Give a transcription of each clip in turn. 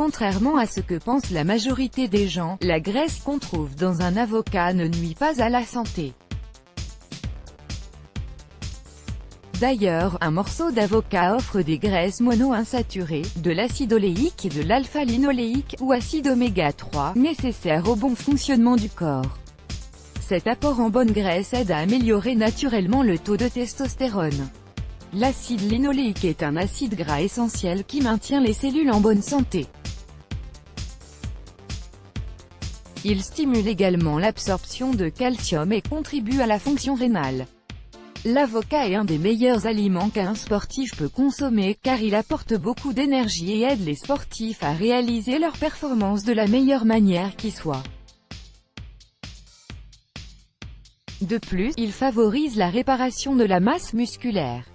Contrairement à ce que pense la majorité des gens, la graisse qu'on trouve dans un avocat ne nuit pas à la santé. D'ailleurs, un morceau d'avocat offre des graisses monoinsaturées, de l'acide oléique et de l'alpha-linoléique, ou acide oméga 3, nécessaires au bon fonctionnement du corps. Cet apport en bonne graisse aide à améliorer naturellement le taux de testostérone. L'acide linoléique est un acide gras essentiel qui maintient les cellules en bonne santé. Il stimule également l'absorption de calcium et contribue à la fonction rénale. L'avocat est un des meilleurs aliments qu'un sportif peut consommer, car il apporte beaucoup d'énergie et aide les sportifs à réaliser leurs performances de la meilleure manière qui soit. De plus, il favorise la réparation de la masse musculaire.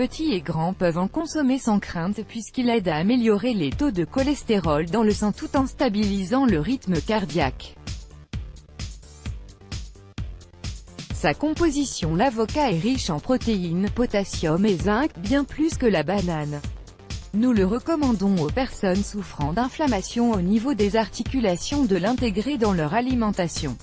Petits et grands peuvent en consommer sans crainte puisqu'il aide à améliorer les taux de cholestérol dans le sang tout en stabilisant le rythme cardiaque. Sa composition. L'avocat est riche en protéines, potassium et zinc, bien plus que la banane. Nous le recommandons aux personnes souffrant d'inflammation au niveau des articulations de l'intégrer dans leur alimentation.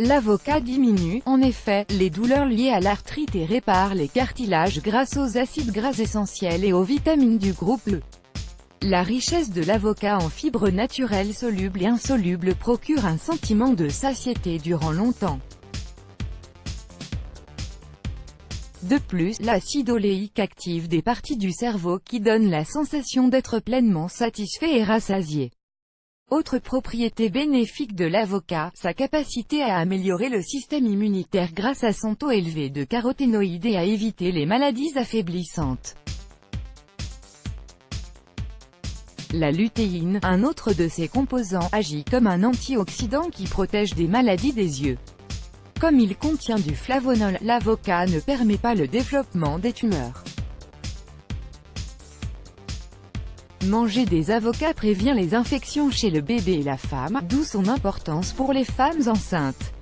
L'avocat diminue, en effet, les douleurs liées à l'arthrite et répare les cartilages grâce aux acides gras essentiels et aux vitamines du groupe E. La richesse de l'avocat en fibres naturelles solubles et insolubles procure un sentiment de satiété durant longtemps. De plus, l'acide oléique active des parties du cerveau qui donnent la sensation d'être pleinement satisfait et rassasié. Autre propriété bénéfique de l'avocat, sa capacité à améliorer le système immunitaire grâce à son taux élevé de caroténoïdes et à éviter les maladies affaiblissantes. La lutéine, un autre de ses composants, agit comme un antioxydant qui protège des maladies des yeux. Comme il contient du flavonol, l'avocat ne permet pas le développement des tumeurs. Manger des avocats prévient les infections chez le bébé et la femme, d'où son importance pour les femmes enceintes.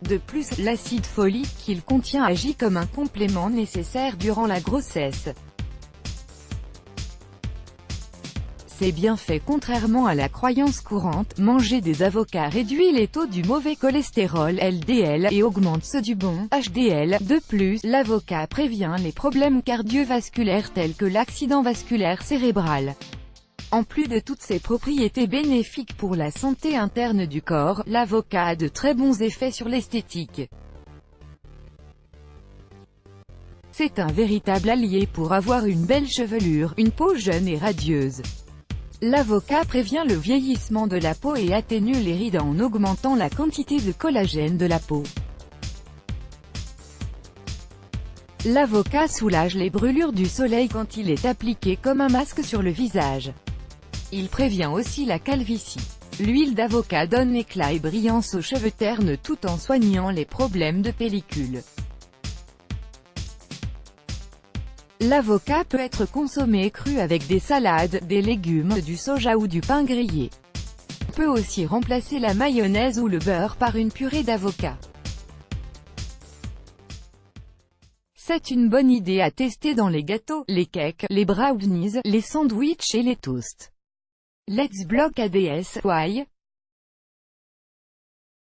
De plus, l'acide folique qu'il contient agit comme un complément nécessaire durant la grossesse. Ces bienfaits. Contrairement à la croyance courante, manger des avocats réduit les taux du mauvais cholestérol LDL et augmente ceux du bon HDL. De plus, l'avocat prévient les problèmes cardiovasculaires tels que l'accident vasculaire cérébral. En plus de toutes ses propriétés bénéfiques pour la santé interne du corps, l'avocat a de très bons effets sur l'esthétique. C'est un véritable allié pour avoir une belle chevelure, une peau jeune et radieuse. L'avocat prévient le vieillissement de la peau et atténue les rides en augmentant la quantité de collagène de la peau. L'avocat soulage les brûlures du soleil quand il est appliqué comme un masque sur le visage. Il prévient aussi la calvitie. L'huile d'avocat donne éclat et brillance aux cheveux ternes tout en soignant les problèmes de pellicule. L'avocat peut être consommé cru avec des salades, des légumes, du soja ou du pain grillé. On peut aussi remplacer la mayonnaise ou le beurre par une purée d'avocat. C'est une bonne idée à tester dans les gâteaux, les cakes, les brownies, les sandwichs et les toasts. Let's block ADS, why?